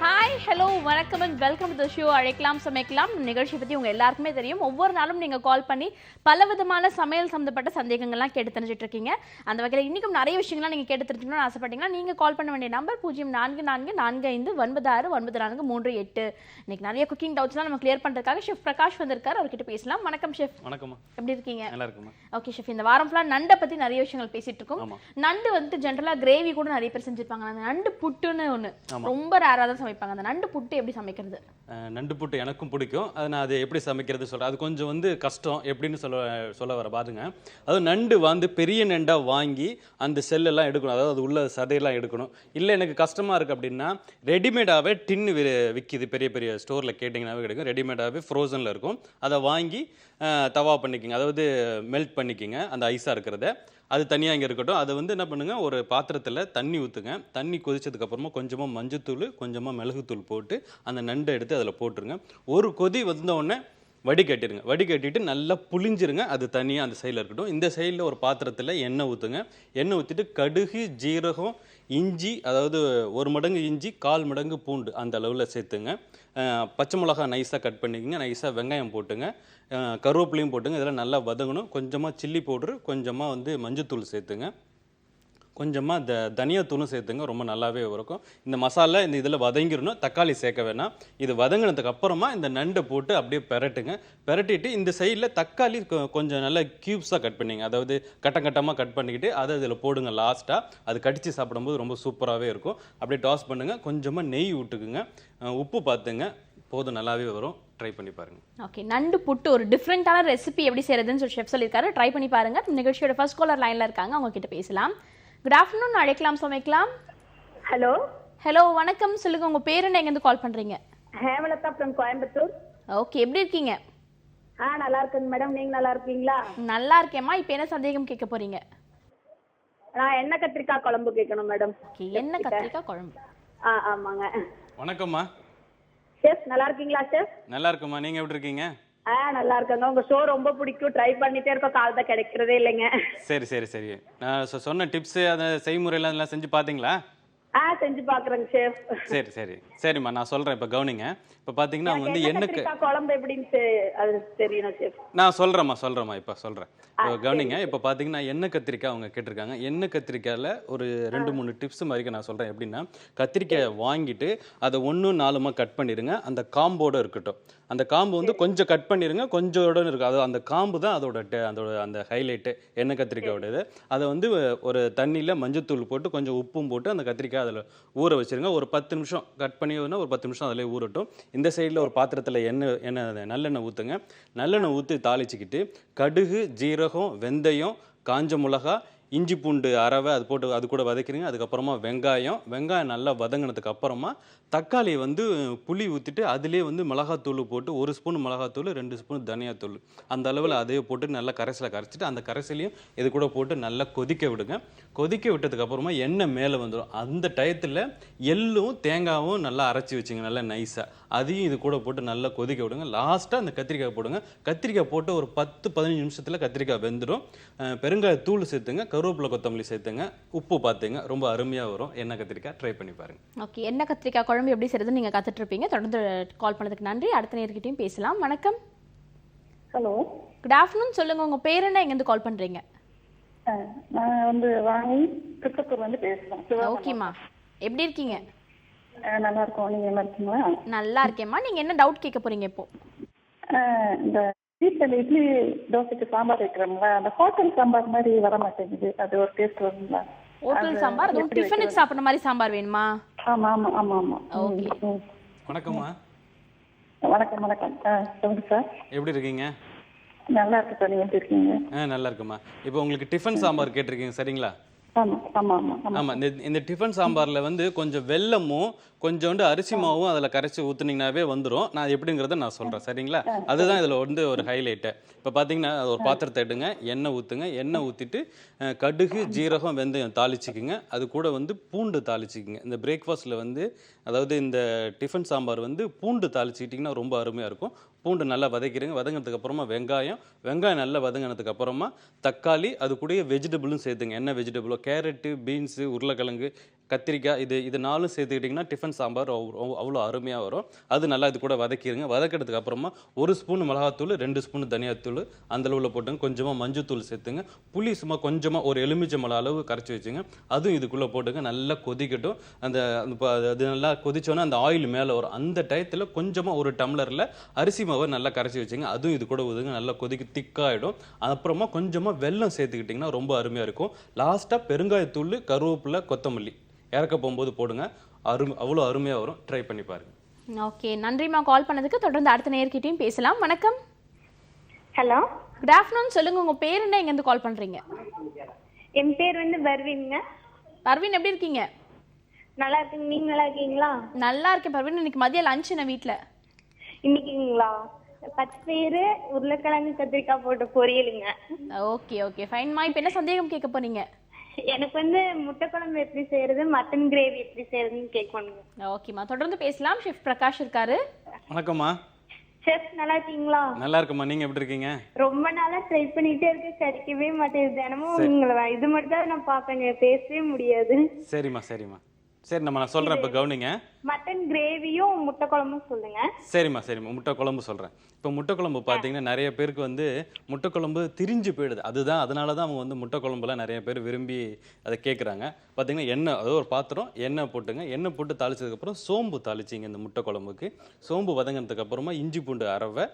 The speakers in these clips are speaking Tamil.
ஹாய் ஹலோ வணக்கம் and welcome to the show அழைக்கலாம் சமைக்கலாம் நிகழ்ச்சி பற்றி உங்கள் எல்லாருக்குமே தெரியும். ஒவ்வொரு நாளும் நீங்கள் கால் பண்ணி பலவிதமான சமையல் சம்மந்தப்பட்ட சந்தேகங்கள்லாம் கேட்டு தெரிஞ்சுட்டு இருக்கீங்க. அந்த வகையில் இன்றைக்கும் நிறைய விஷயங்கள்லாம் நீங்கள் கேட்டு தெரிஞ்சுக்கணும்னு ஆசைப்பட்டீங்கன்னா நீங்கள் கால் பண்ண வேண்டிய நம்பர் 0444459438. இன்னைக்கு நிறைய குக்கிங் டவுட்ஸ்லாம் நம்ம கிளியர் பண்ணுறதுக்காக ஷெஃப் பிரகாஷ் வந்திருக்காரு. அவர்கிட்ட பேசலாம். வணக்கம் ஷெஃப். வணக்கம். எப்படி இருக்கீங்க? நல்லா இருக்குமா. ஓகே ஷெஃப், இந்த வாரம் ஃபுல்லாக நண்டை பற்றி நிறைய விஷயங்கள் பேசிட்டு இருக்கோம். நண்டு வந்துட்டு ஜென்ரலாக கிரேவி கூட நிறைய பேர் செஞ்சுருப்பாங்க. அந்த நண்டு புட்டுன்னு ஒன்று ரொம்ப ரேராக தான் சமைப்பாங்க. அந்த நண்டு புட்டு எப்படி சமைக்கிறது? நண்டு புட்டு எனக்கும் பிடிக்கும். நான் அது எப்படி சமைக்கிறது சொல்கிறேன். அது கொஞ்சம் கஷ்டம். எப்படின்னு சொல்ல வர பாருங்க. அதாவது நண்டு பெரிய நண்டாக வாங்கி அந்த செல்லெல்லாம் எடுக்கணும். அதாவது அது உள்ள சதையெல்லாம் எடுக்கணும். இல்லை எனக்கு கஷ்டமாக இருக்குது அப்படின்னா ரெடிமேடாகவே டின்னு விற்கிது. பெரிய பெரிய ஸ்டோரில் கேட்டிங்கனாவே கிடைக்கும். ரெடிமேடாகவே ஃப்ரோசனில் இருக்கும். அதை வாங்கி தவா பண்ணிக்கிங்க. அதாவது மெல்ட் பண்ணிக்கிங்க அந்த ஐஸாக இருக்கிறத. அது தனியாக இங்கே இருக்கட்டும். அதை என்ன பண்ணுங்கள், ஒரு பாத்திரத்தில் தண்ணி ஊற்றுங்க. தண்ணி கொதிச்சதுக்கப்புறமா கொஞ்சமாக மஞ்சத்தூள் கொஞ்சமாக மிளகுத்தூள் போட்டு அந்த நண்டை எடுத்து அதில் போட்டுருங்க. ஒரு கொதி வந்தோடனே வடிகட்டிடுங்க. வடிகட்டிட்டு நல்லா புளிஞ்சிருங்க. அது தனியாக அந்த சைடில் இருக்கட்டும். இந்த சைடில் ஒரு பாத்திரத்தில் எண்ணெய் ஊற்றுங்க. எண்ணெய் ஊற்றிட்டு கடுகு, ஜீரகம், இஞ்சி, அதாவது 1 மடங்கு இஞ்சி 1/4 மடங்கு பூண்டு அந்த அளவில் சேர்த்துங்க. பச்சை மிளகா நைஸாக கட் பண்ணிக்கோங்க. நைஸாக வெங்காயம் போட்டுங்க. கருவேப்பிலையும் போட்டுங்க. இதெல்லாம் நல்லா வதங்கணும். கொஞ்சமாக சில்லி பவுட்ரு, கொஞ்சமாக மஞ்சத்தூள் சேர்த்துங்க. கொஞ்சமாக தனியாத்தூளும் சேர்த்துங்க. ரொம்ப நல்லாவே இருக்கும். இந்த மசாலா இந்த இதில் வதங்கிடணும். தக்காளி சேர்க்க வேணாம். இது வதங்கினதுக்கு அப்புறமா இந்த நண்டை போட்டு அப்படியே பெரட்டுங்க. பெரட்டிட்டு இந்த சைடில் தக்காளி கொஞ்சம் நல்லா க்யூப்ஸாக கட் பண்ணிங்க. அதாவது கட்டமாக கட் பண்ணிக்கிட்டு அதை இதில் போடுங்க. லாஸ்ட்டாக அது கடித்து சாப்பிடும்போது ரொம்ப சூப்பராகவே இருக்கும். அப்படியே டாஸ் பண்ணுங்கள். கொஞ்சமாக நெய் விட்டுக்குங்க. உப்பு பார்த்துங்க. போதும், நல்லாவே வரும். ட்ரை பண்ணி பாருங்க. ஓகே, நண்டு புட்டு ஒரு டிஃப்ரெண்டான ரெசிபி எப்படி செய்யறதுன்னு சொல்லி ஷெஃப் சொல்லியிருக்காரு. ட்ரை பண்ணி பாருங்க. நிகழ்ச்சியோட ஃபர்ஸ்ட் காலர் லைன்ல இருக்காங்க. அவங்க கிட்ட பேசலாம். Good afternoon. அழைக்கலாம் சமைக்கலாம். ஹலோ ஹலோ வணக்கம். சொல்லுங்க, உங்க பேர் என்ன, எங்க இருந்து கால் பண்றீங்க? ஹேமலதா ஃப்ரம் கோயம்புத்தூர். ஓகே, எப்படி இருக்கீங்க? நல்லா இருக்கேன் மேடம். நீங்க நல்லா இருக்கீங்களா? நல்லா இருக்கேம்மா. இப்போ என்ன சந்தேகம் கேட்க போறீங்க? நான் எண்ணெய் கத்திரிக்காய் குழம்பு கேட்கணும் மேடம். ஓகே, எண்ணெய் கத்திரிக்காய் குழம்பு. ஆமாங்க. வணக்கம்மா. ஷெஃப் நல்லா இருக்கீங்களா ஷெஃப்? நல்லா இருக்குமா. நீங்க எப்படி இருக்கீங்க? நல்லா இருக்காங்க. உங்க ஷோ ரொம்ப பிடிக்கும். ட்ரை பண்ணிட்டே இருக்க, கால் தான் கிடைக்கிறதே இல்லைங்க. சரி சரி சரி. நான் சொன்ன டிப்ஸ் அந்த செய்முறையெல்லாம் அதெல்லாம் செஞ்சு பார்த்தீங்களா? செஞ்சு பாக்குறேங்க ஷெஃப். சரி சரி சரிம்மா, நான் சொல்றேன். இப்போ கவனிங்க. இப்போ பார்த்தீங்கன்னா அவங்க எண்ணெய் குழம்பு எப்படின்னு அது தெரியணும் ஷெஃப். நான் சொல்றேம்மா. இப்போ சொல்றேன். இப்போ கவனிங்க. இப்போ பார்த்தீங்கன்னா எண்ணெய் கத்திரிக்காய் அவங்க கேட்டிருக்காங்க. எண்ணெய் கத்திரிக்காயில் ஒரு 2-3 டிப்ஸ் மாதிரி நான் சொல்றேன். எப்படின்னா, கத்திரிக்காயை வாங்கிட்டு அதை 1-4 கட் பண்ணிடுங்க. அந்த காம்போடு இருக்கட்டும். அந்த காம்பு கொஞ்சம் கட் பண்ணிடுங்க. கொஞ்சோட இருக்கும். அது அந்த காம்பு தான் அதோட அந்த ஹைலைட்டு எண்ணெய் கத்திரிக்காயோட இது. அதை ஒரு தண்ணியில் மஞ்சத்தூள் போட்டு கொஞ்சம் உப்பும் போட்டு அந்த கத்திரிக்காய் அதில் ஊற வச்சுருங்க. ஒரு 10 நிமிஷம் கட் பண்ணி ஒரு 10 நிமிஷம் அதில் ஊறட்டும். இந்த சைடில் ஒரு பாத்திரத்தில் நல்லெண்ணெய் ஊற்றுங்க. நல்லெண்ணெய் ஊற்றி தாளிச்சிக்கிட்டு கடுகு, ஜீரகம், வெந்தயம், காஞ்ச மிளகா, இஞ்சி பூண்டு அரவை அது போட்டு அது கூட வதக்கிறீங்க. அதுக்கப்புறமா வெங்காயம் நல்லா வதங்கினதுக்கு அப்புறமா தக்காளி புளி ஊற்றிட்டு அதிலே மிளகாத்தூள் போட்டு 1 ஸ்பூன் மிளகாத்தூள், 2 ஸ்பூன் தனியாத்தூள் அந்த அளவில் அதையே போட்டு நல்லா கரைச்சிட்டு அந்த கரைசலையும் இது கூட போட்டு நல்லா கொதிக்க விடுங்க. கொதிக்க விட்டதுக்கப்புறமா எண்ணெய் மேலே வந்துடும். அந்த டயத்தில் எள்ளும் தேங்காயும் நல்லா அரைச்சி வச்சுங்க. நல்லா நைஸாக அதையும் இது கூட போட்டு நல்லா கொதிக்க விடுங்க. லாஸ்ட்டாக அந்த கத்திரிக்காய் போடுங்க. கத்திரிக்காய் போட்டு ஒரு 10-15 நிமிஷத்தில் கத்திரிக்காய் வெந்துடும். பெருங்காயத்தூள் சேர்த்துங்க. கருவேப்பிலை, கொத்தமல்லி சேர்த்துங்க. உப்பு பார்த்துங்க. ரொம்ப அருமையாக வரும் எண்ணெய் கத்திரிக்காய். ட்ரை பண்ணி பாருங்க. ஓகே, எண்ணெய் கத்திரிக்காய் குழம்பு எப்படி செய்யறது நீங்க கத்துட்டு இருப்பீங்க. தொடர்ந்து கால் பண்ணதுக்கு நன்றி. அடுத்த நேர்கிட்டையும் பேசலாம். வணக்கம். Hello, good afternoon. சொல்லுங்க, உங்க பேர் என்ன, எங்க இருந்து கால் பண்றீங்க? நான் வாங்கி திருப்பத்தூர் பேசுறேன். ஓகேம்மா, எப்படி இருக்கீங்க? நல்லா இருக்கோம். நீங்க நல்லா இருக்கீங்களா? நல்லா இருக்கேம்மா. நீங்க என்ன டவுட் கேட்க போறீங்க இப்போ? இந்த வீட்டில் இட்லி தோசைக்கு சாம்பார் வைக்கிறோம்ல, அந்த ஹோட்டல் சாம்பார் மாதிரி வர மாட்டேங்குது. அது ஒரு டேஸ்ட் வருங்களா? ஹோட்டல் சாம்பார், அதுவும் டிஃபனுக்கு சாப்பிட்ற மாதிரி சாம்பார் வேணுமா? ஆமா ஆமா ஆமா ஆமா. ஓகே. வணக்கம்மா. வணக்கம் வணக்கம். சொல்லுங்க சார். எப்படி இருக்கீங்க? நல்லா இருக்கு சார். நீங்க எப்படி இருக்கீங்க? நல்லா இருக்குமா. இப்போ உங்களுக்கு டிஃபன் சாம்பார் கேட்டிருக்கீங்க, சரிங்களா? ஆமா. இந்த டிஃபன் சாம்பார்ல கொஞ்சம் வெல்லமும் கொஞ்சோண்டு அரிசி மாவும் அதில் கரைச்சி ஊற்றுனீங்கன்னாவே வந்துடும். நான் எப்படிங்கிறத நான் சொல்கிறேன், சரிங்களா? அதுதான் இதில் ஒரு ஹைலைட்டு. இப்போ பார்த்தீங்கன்னா ஒரு பாத்திரத்தை எடுங்க. எண்ணெய் ஊற்றுங்க. எண்ணெய் ஊற்றிட்டு கடுகு, ஜீரகம், வெந்தயம் தாளிச்சிக்குங்க. அது கூட பூண்டு தாளிச்சிக்குங்க. இந்த பிரேக்ஃபாஸ்ட்டில் அதாவது இந்த டிஃபன் சாம்பார் பூண்டு தாளிச்சிக்கிட்டிங்கன்னா ரொம்ப அருமையாக இருக்கும். பூண்டு நல்லா வதக்கிடுங்க. வதங்கினதுக்கு அப்புறமா வெங்காயம் நல்லா வதங்கினதுக்கு அப்புறமா தக்காளி, அது கூட வெஜிடபிளும் சேர்த்துங்க. என்ன வெஜிடபிளோ, கேரட்டு, பீன்ஸு, உருளைக்கிழங்கு, கத்திரிக்காய் இது நாலும் சேர்த்துக்கிட்டிங்கன்னா டிஃபன் சாம்பார் அவ்வளோ அருமையாக வரும். அது நல்லா இது கூட வதக்கிடுங்க. வதக்கிறதுக்கு அப்புறமா 1 ஸ்பூன் மிளகாத்தூள், 2 ஸ்பூன் தனியாத்தூள் அந்த அளவில் போட்டுங்க. கொஞ்சமாக மஞ்சத்தூள் சேர்த்துங்க. புளி சும்மா கொஞ்சமாக ஒரு எலுமிச்சை மலை அளவு கரைச்சி வச்சுங்க. அதுவும் இதுக்குள்ளே போட்டுங்க. நல்லா கொதிக்கட்டும். அது நல்லா கொதிச்சோன்னா அந்த ஆயில் மேலே வரும். அந்த டயத்தில் கொஞ்சமாக ஒரு டம்ளரில் அரிசி மாவை நல்லா கரைச்சி வச்சுங்க. அதுவும் இது கூட ஊதுங்க. நல்லா கொதிக்க திக்காகிடும். அப்புறமா கொஞ்சமாக வெல்லம் சேர்த்துக்கிட்டிங்கன்னா ரொம்ப அருமையாக இருக்கும். லாஸ்ட்டாக பெருங்காயத்தூள், கருவேப்பிலை, கொத்தமல்லி இறக்க போகும்போது போடுங்க. அவ்வளோ அருமையாக வரும். ட்ரை பண்ணி பாருங்க. ஓகே, நன்றிம்மா கால் பண்ணதுக்கு. தொடர்ந்து அடுத்த நேயர்கிட்டயும் பேசலாம். வணக்கம். Hello, good afternoon. சொல்லுங்க, உங்க பேர் என்ன, எங்கேருந்து கால் பண்றீங்க? என் பேர் வந்து பர்வீன்ங்க. பர்வீன், எப்படி இருக்கீங்க? நல்லா இருக்குங்க. நீங்க நல்லா இருக்கீங்களா? நல்லா இருக்கேன் பர்வீன். இன்னைக்கு மதியம் லஞ்ச் என்ன வீட்டில்? இன்னைக்குங்களா, பச்சைப்பயிறு உருளைக்கிழங்கு கத்திரிக்காய் போட்டு பொரியலுங்க. Okay okay ஃபைன்மா. இப்போ என்ன சந்தேகம் கேட்க போறீங்க? எனக்கு வந்து முட்டை குழம்பு எப்படி செய்யறது, மட்டன் கிரேவி எப்படி செய்யறதுன்னு கேட்கணுங்க. ஓகேம்மா, தொடர்ந்து பேசலாம். ஷெஃப் பிரகாஷ் இருக்காரு. வணக்கம்மா. செஃப் நல்லா இருக்கீங்களா? நல்லா இருக்குமா. நீங்கள் எப்படி இருக்கீங்க? ரொம்ப நாளா ட்ரை பண்ணிட்டே இருக்க, கிடைக்கவே மாட்டேங்குது. தினமும் உங்களை இது மட்டும் தான் நான் பார்ப்பேங்க, பேசவே முடியாது. சரிம்மா சரி, நான் சொல்கிறேன். இப்போ கவனிங்க. மட்டன் கிரேவியும் முட்டை குழம்பும் சொல்லுங்க. சரிம்மா முட்டை குழம்பு சொல்கிறேன். இப்போ முட்டை குழம்பு பார்த்தீங்கன்னா நிறைய பேருக்கு வந்து முட்டை குழம்பு திரிஞ்சு போயிடுது. அதனால தான் அவங்க வந்து முட்டை குழம்புலாம் நிறைய பேர் விரும்பி அதை கேட்குறாங்க. பார்த்தீங்கன்னா எண்ணெய், அதாவது ஒரு பாத்திரம் எண்ணெய் போட்டுங்க. எண்ணெய் போட்டு தாளிச்சதுக்கப்புறம் சோம்பு தாளிச்சிங்க. இந்த முட்டை குழம்புக்கு சோம்பு வதங்கினதுக்கு அப்புறமா இஞ்சி பூண்டு அரவை,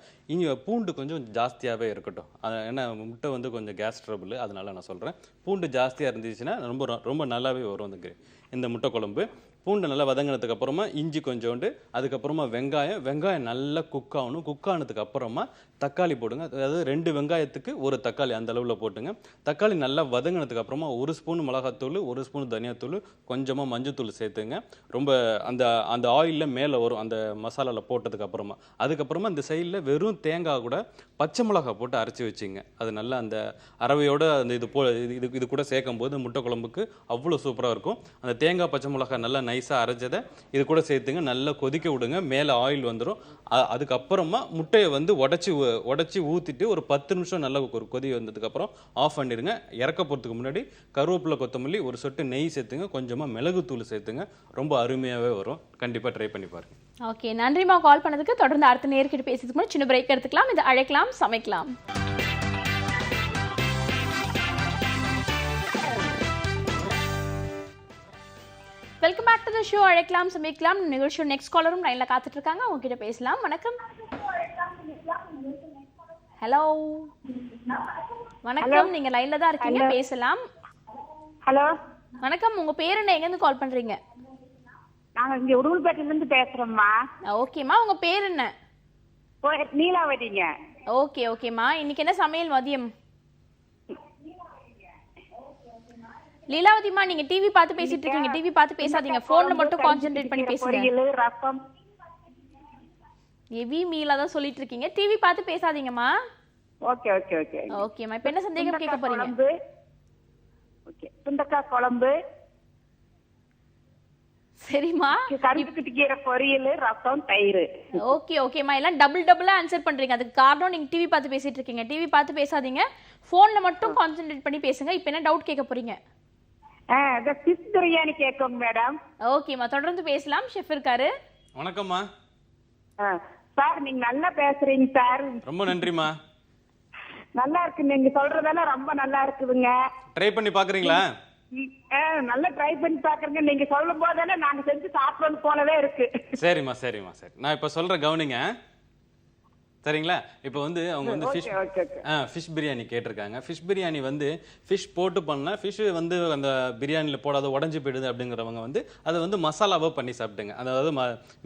பூண்டு கொஞ்சம் ஜாஸ்தியாகவே இருக்கட்டும். ஏன்னா முட்டை வந்து கொஞ்சம் கேஸ் ட்ரபிள், அதனால நான் சொல்கிறேன். பூண்டு ஜாஸ்தியாக இருந்துச்சுன்னா ரொம்ப நல்லாவே வரும் இந்த முட்டை குழம்பு. பூண்டு நல்லா வதங்கினதுக்கு அப்புறமா இஞ்சி கொஞ்சோண்டு, அதுக்கப்புறமா வெங்காயம் நல்லா குக் ஆகணும். குக் ஆனதுக்கு அப்புறமா தக்காளி போடுங்க. அதாவது 2 வெங்காயத்துக்கு 1 தக்காளி அந்த அளவில் போட்டுங்க. தக்காளி நல்லா வதங்கினதுக்கு அப்புறமா 1 ஸ்பூன் மிளகாத்தூள், 1 ஸ்பூன் தனியாத்தூள், கொஞ்சமாக மஞ்சத்தூள் சேர்த்துங்க. ரொம்ப அந்த ஆயிலில் மேலே வரும் அந்த மசாலாவில் போட்டதுக்கு அப்புறமா. அதுக்கப்புறமா இந்த சைடில் வெறும் தேங்காய் கூட பச்சை மிளகாய் போட்டு அரைச்சி வச்சுங்க. அது நல்லா அந்த அரவையோட அந்த இது கூட சேர்க்கும் போது முட்டை குழம்புக்கு அவ்வளோ சூப்பராக இருக்கும். அந்த தேங்காய் பச்சை மிளகாய் நல்லா நைஸாக அரைச்சதை இது கூட சேர்த்துங்க. நல்லா கொதிக்க விடுங்க. மேலே ஆயில் வந்துடும். அதுக்கப்புறமா முட்டையை வந்து உடச்சி ஊற்றிட்டு ஒரு 10 நிமிஷம் நல்லா ஒரு கொதி வந்ததுக்கப்புறம் ஆஃப் பண்ணிடுங்க. இறக்க போகிறதுக்கு முன்னாடி கருவேப்பிலை, கொத்தமல்லி, ஒரு சொட்டு நெய் சேர்த்துங்க. கொஞ்சமாக மிளகுத்தூள் சேர்த்துங்க. ரொம்ப அருமையாகவே வரும். கண்டிப்பாக ட்ரை பண்ணி பாருங்க. ஓகே, நன்றிம்மா கால் பண்ணதுக்கு. தொடர்ந்து அடுத்த நேர்கிட்ட பேசுறதுக்கு முன்னாடி சின்ன பிரேக் எடுத்துக்கலாம். இது அழைக்கலாம் சமைக்கலாம். Welcome back to the show அழைக்கலாம் சமைக்கலாம். நிகழ்ச்சியோட நெக்ஸ்ட் காலரும் லைன்ல காத்துட்டு இருக்காங்க. அவங்க கிட்ட பேசலாம். வணக்கம். ஹலோ, வணக்கம். நீங்க லைன்ல தான் இருக்கீங்க, பேசலாம். ஹலோ, வணக்கம். உங்க பேர் என்ன, எங்க இருந்து கால் பண்றீங்க? நாங்க இங்க உடுமல்பேட்டையில இருந்து பேசுறோம்மா. ஓகேம்மா, உங்க பேர் என்ன? நீலாவதிங்க. ஓகேம்மா, இன்னைக்கு என்ன சமையல் மதியம்? லீலாவதிமா, நீங்க டிவி பார்த்து பேசிட்டு இருக்கீங்க. டிவி பார்த்து பேசாதீங்க, போன்ல மட்டும் கான்சென்ட்ரேட் பண்ணி பேசுங்க. பொரியல், ரசம். ஹெவி மீலா தான் சொல்லிட்டு இருக்கீங்க. டிவி பார்த்து பேசாதீங்கம்மா. ஓகேம்மா, இப்போ என்ன சந்தேகம் கேட்க போறீங்க? ஓகே, சுண்டக்காய் குழம்பு. சரிம்மா, கருப்புக்கிட்டு கீரை பொரியல், ரசம், தயிர். ஓகேம்மா, எல்லாம் டபுளா ஆன்சர் பண்றீங்க. அதுக்கு காரணம் நீங்க டிவி பார்த்து பேசிட்டு இருக்கீங்க. டிவி பார்த்து பேசாதீங்க, போன்ல மட்டும் கான்சென்ட்ரேட் பண்ணி பேசுங்க. இப்போ என்ன டவுட் கேட்க போறீங்க? ஃபிஷ் பிரியாணி கேட்கும் மேடம். ஓகேம்மா, தொடர்ந்து பேசலாம். ஷெஃப் இருக்காரு. வணக்கம்மா. சார், நீங்க நல்லா பேசுறீங்க சார். ரொம்ப நன்றிம்மா. நல்லா இருக்கு, நீங்க சொல்றதெல்லாம் ரொம்ப நல்லா இருக்குதுங்க. ட்ரை பண்ணி பாக்குறீங்களா? நல்லா ட்ரை பண்ணி பாக்குறீங்க. நீங்க சொல்லும் போதெல்லாம் நாங்க செஞ்சு சாப்பிடுறது போலவே இருக்கு. சரிம்மா சரி. நான் இப்ப சொல்றேன், கவனிங்க. சரிங்களா? இப்போ வந்து அவங்க வந்து ஃபிஷ் பிரியாணி கேட்டிருக்காங்க. ஃபிஷ் பிரியாணி வந்து ஃபிஷ் போட்டு பண்ணால் ஃபிஷ் வந்து அந்த பிரியாணியில் போடாத உடஞ்சி போயிடுது அப்படிங்கிறவங்க வந்து அதை வந்து மசாலாவாக பண்ணி சாப்பிட்டுங்க. அதாவது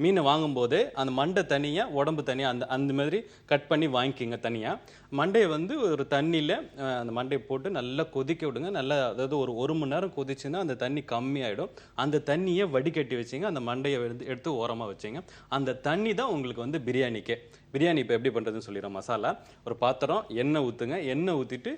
மீனை வாங்கும்போது அந்த மண்டை தனியாக உடம்பு தனியாக அந்த மாதிரி கட் பண்ணி வாங்கிக்கிங்க. தனியாக மண்டையை வந்து ஒரு தண்ணியில் அந்த மண்டையை போட்டு நல்லா கொதிக்க விடுங்க. நல்லா, அதாவது ஒரு மணி நேரம் கொதிச்சுன்னா அந்த தண்ணி கம்மியாயிடும். அந்த தண்ணியை வடிகட்டி வச்சிங்க. அந்த மண்டையை எடுத்து ஓரமாக வச்சிங்க. அந்த தண்ணி தான் உங்களுக்கு வந்து பிரியாணிக்கே. பிரியாணி இப்போ எப்படி பண்ணுறதுன்னு சொல்லிடுறோம். மசாலா, ஒரு பாத்திரம் எண்ணெய் ஊற்றுங்க. எண்ணெய் ஊற்றிட்டு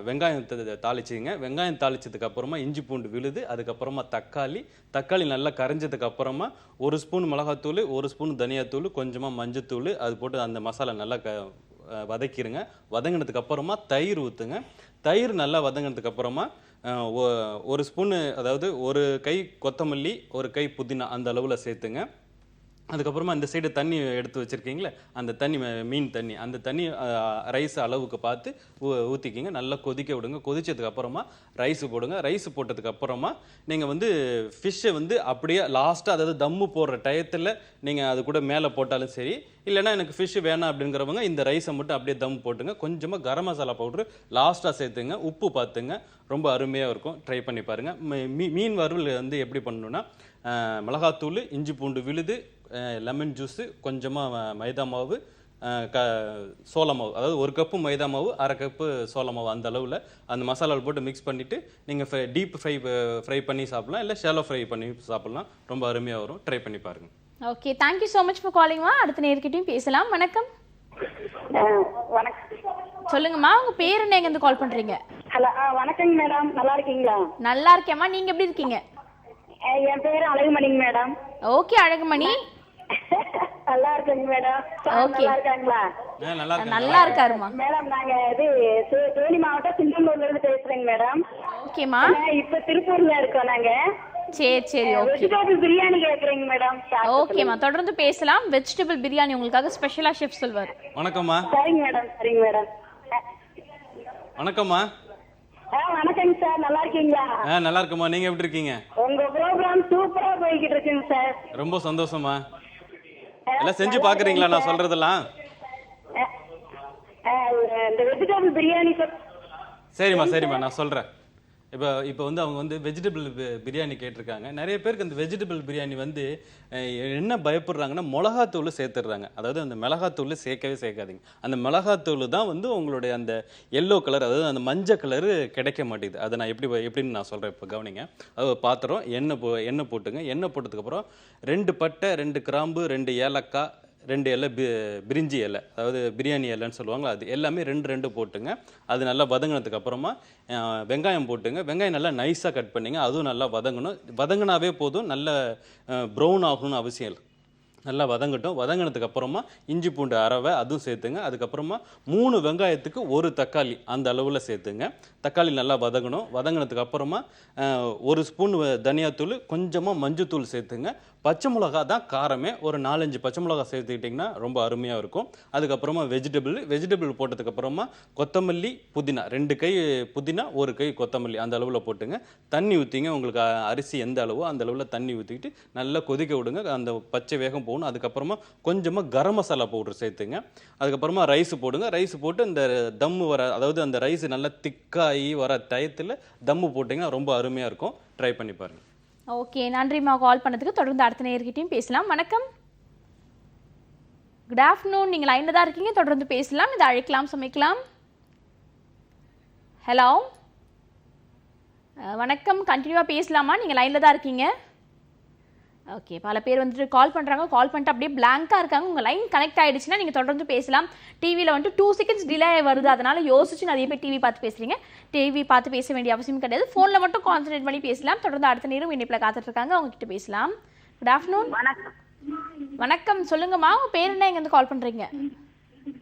வெங்காயத்தை தாளிச்சிங்க. வெங்காயம் தாளிச்சதுக்கு அப்புறமா இஞ்சி பூண்டு விழுது, அதுக்கப்புறமா தக்காளி நல்லா கரைஞ்சதுக்கு அப்புறமா 1 ஸ்பூன் மிளகாத்தூள், 1 ஸ்பூன் தனியாத்தூள், கொஞ்சமாக மஞ்சத்தூள் அது போட்டு அந்த மசாலா நல்லா வதக்கிடுங்க. வதங்கினதுக்கு அப்புறமா தயிர் ஊற்றுங்க. தயிர் நல்லா வதங்கினதுக்கு அப்புறமா ஒரு ஸ்பூனு, அதாவது ஒரு கை கொத்தமல்லி, ஒரு கை புதினா அந்த அளவில் சேர்த்துங்க. அதுக்கப்புறமா இந்த சைடு தண்ணி எடுத்து வச்சுருக்கீங்களே, அந்த தண்ணி மீன் தண்ணி, அந்த தண்ணி ரைஸ் அளவுக்கு பார்த்து ஊற்றிக்கிங்க. நல்லா கொதிக்க விடுங்க. கொதிச்சதுக்கு அப்புறமா ரைஸ் போடுங்க. ரைஸ் போட்டதுக்கு அப்புறமா நீங்கள் வந்து ஃபிஷ்ஷை வந்து அப்படியே லாஸ்ட்டாக, அதாவது தம்மு போடுற டயத்தில் நீங்கள் அது கூட மேலே போட்டாலும் சரி, இல்லைனா எனக்கு ஃபிஷ் வேணாம் அப்படிங்கிறவங்க இந்த ரைஸை மட்டும் அப்படியே தம் போட்டுங்க. கொஞ்சமாக கரம் மசாலா பவுட்ரு லாஸ்ட்டாக சேர்த்துங்க. உப்பு பார்த்துங்க. ரொம்ப அருமையாக இருக்கும். ட்ரை பண்ணி பாருங்கள். மீன் வறுவல் வந்து எப்படி பண்ணணுன்னா, மிளகாத்தூள், இஞ்சி பூண்டு விழுது, லெமன் ஜூஸு, கொஞ்சமாக மைதா மாவு, சோள மாவு, அதாவது 1 கப்பு மைதா மாவு, 1/2 கப்பு சோள மாவு, அந்த அளவில் அந்த மசாலாவில் போட்டு மிக்ஸ் பண்ணிவிட்டு நீங்கள் டீப் ஃப்ரை பண்ணி சாப்பிட்லாம், இல்லை ஷாலோ ஃப்ரை பண்ணி சாப்பிட்லாம். ரொம்ப அருமையாக வரும். ட்ரை பண்ணி பாருங்கள். Okay, thank you so much for காலிங்மா. அடுத்த நேர்கிட்டையும் பேசலாம். வணக்கம். வணக்கம். சொல்லுங்கம்மா, உங்க பேர் என்ன, எங்கேருந்து கால் பண்றீங்க? ஹலோ, வணக்கங்க மேடம். நல்லா இருக்கீங்களா? நல்லா இருக்கேம்மா, நீங்க எப்படி இருக்கீங்க? என் பேரு அழகுமணிங்க மேடம். ஓகே அழகுமணி. நல்லா இருக்குங்க மேடம். ஓகே. நல்லா இருக்காங்களா? நல்லா இருக்காருமா. மேடம், நாங்க தேனி மாவட்டம் சிங்கம்பூர்ல இருந்து பேசுறேங்க மேடம். ஓகேமா. இப்ப திருப்பூர்ல இருக்கோம் நாங்க. சரி ஓகே. வெஜிடபிள் பிரியாணி கேக்குறீங்க மேடம். ஓகேமா, தொடர்ந்து பேசலாம். வெஜிடபிள் பிரியாணி உங்களுக்காக ஸ்பெஷலா ஷெஃப் சொல்வார். வணக்கம்மா. சரிங்க மேடம், சரிங்க மேடம். வணக்கம்மா. வணக்கங்க சார், நல்லா இருக்கீங்களா? நல்லா இருக்குமா. நீங்கள் எப்படி இருக்கீங்க? உங்க ப்ரோக்ராம் சூப்பரா போய்கிட்டு இருக்குங்க சார். ரொம்ப சந்தோஷமா. எல்லாம் செஞ்சு பார்க்குறீங்களா நான் சொல்கிறதெல்லாம்? இந்த வெஜிடபிள் பிரியாணி. சரிம்மா நான் சொல்கிறேன். இப்போ வந்து அவங்க வந்து வெஜிடபிள் பிரியாணி கேட்டிருக்காங்க. நிறைய பேருக்கு அந்த வெஜிடபிள் பிரியாணி வந்து என்ன பயப்படுறாங்கன்னா, மிளகாத்தூள் சேர்த்துடுறாங்க. அதாவது அந்த மிளகாத்தூள் சேர்க்கவே சேர்க்காதீங்க. அந்த மிளகாத்தூள் தான் வந்து உங்களுடைய அந்த எல்லோ கலர், அதாவது அந்த மஞ்சள் கலரு கிடைக்க மாட்டேங்குது. அதை நான் எப்படின்னு நான் சொல்கிறேன். இப்போ கவனிங்க. அதாவது பாத்திரம் எண்ணெய் போட்டுங்க. எண்ணெய் போட்டதுக்கப்புறம் 2 பட்டை, 2 கிராம்பு, 2 ஏலக்காய், 2 இலை பிரிஞ்சி இலை, அதாவது பிரியாணி இலைன்னு சொல்லுவாங்களா, அது எல்லாமே 2 போட்டுங்க. அது நல்லா வதங்கினதுக்கு அப்புறமா வெங்காயம் போட்டுங்க. வெங்காயம் நல்லா நைஸாக கட் பண்ணிங்க. அதுவும் நல்லா வதங்கினாவே போதும். நல்ல ப்ரௌன் ஆகணும்னு அவசியம் இல்லை. நல்லா வதங்கட்டும். வதங்கினதுக்கு அப்புறமா இஞ்சி பூண்டு அரவை அதுவும் சேர்த்துங்க. அதுக்கப்புறமா 3 வெங்காயத்துக்கு 1 தக்காளி அந்த அளவில் சேர்த்துங்க. தக்காளி நல்லா வதங்கணும். வதங்கினதுக்கு அப்புறமா 1 ஸ்பூன் தனியாத்தூள், கொஞ்சமாக மஞ்சத்தூள் சேர்த்துங்க. பச்சை மிளகா தான் காரமே. ஒரு 4-5 பச்சை மிளகா சேர்த்துக்கிட்டிங்கன்னா ரொம்ப அருமையாக இருக்கும். அதுக்கப்புறமா வெஜிடபிள் போட்டதுக்கப்புறமா கொத்தமல்லி, புதினா, 2 கை புதினா, 1 கை கொத்தமல்லி அந்த அளவில் போட்டுங்க. தண்ணி ஊற்றிங்க. உங்களுக்கு அரிசி எந்த அளவோ அந்த அளவில் தண்ணி ஊற்றிக்கிட்டு நல்லா கொதிக்க விடுங்க. அந்த பச்சை வேகம் போகணும். அதுக்கப்புறமா கொஞ்சமாக கரம் மசாலா பவுடர் சேர்த்துங்க. அதுக்கப்புறமா ரைஸ் போடுங்க. ரைஸ் போட்டு இந்த தம்மு அதாவது அந்த ரைஸ் நல்லா திக்காகி வர டயத்தில் தம்மு போட்டிங்கன்னா ரொம்ப அருமையாக இருக்கும். ட்ரை பண்ணி பாருங்கள். ஓகே, நன்றிம்மா கால் பண்ணதுக்கு. தொடர்ந்து அடுத்த நேர்கிட்டையும் பேசலாம். வணக்கம். Good afternoon. நீங்கள் லைனில் தான் இருக்கீங்க, தொடர்ந்து பேசலாம். இதை அழைக்கலாம், சமைக்கலாம். ஹலோ, வணக்கம். கண்டினியூவாக பேசலாமா? நீங்கள் லைனில் தான் இருக்கீங்க. ஓகே, பல பேர் வந்துட்டு கால் பண்ணுறாங்க. கால் பண்ணிட்டு அப்படியே பிளாங்காக இருக்காங்க. உங்கள் லைன் கனெக்ட் ஆகிடுச்சுன்னா நீங்கள் தொடர்ந்து பேசலாம். டிவியில் வந்துட்டு 2 செகண்ட்ஸ் டிலே வருது, அதனால் யோசிச்சு நிறைய பேர் டிவி பார்த்து பேசுகிறீங்க. டிவி பார்த்து பேச வேண்டிய அவசியம் கிடையாது. ஃபோனில் மட்டும் கான்சன்ட்ரேட் பண்ணி பேசலாம். தொடர்ந்து அடுத்த நேரம் இணைப்பில் காத்துட்ருக்காங்க, அவங்ககிட்ட பேசலாம். Good afternoon. வணக்கம். சொல்லுங்கம்மா, உங்கள் பேர் என்ன, எங்கேருந்து கால் பண்ணுறீங்க?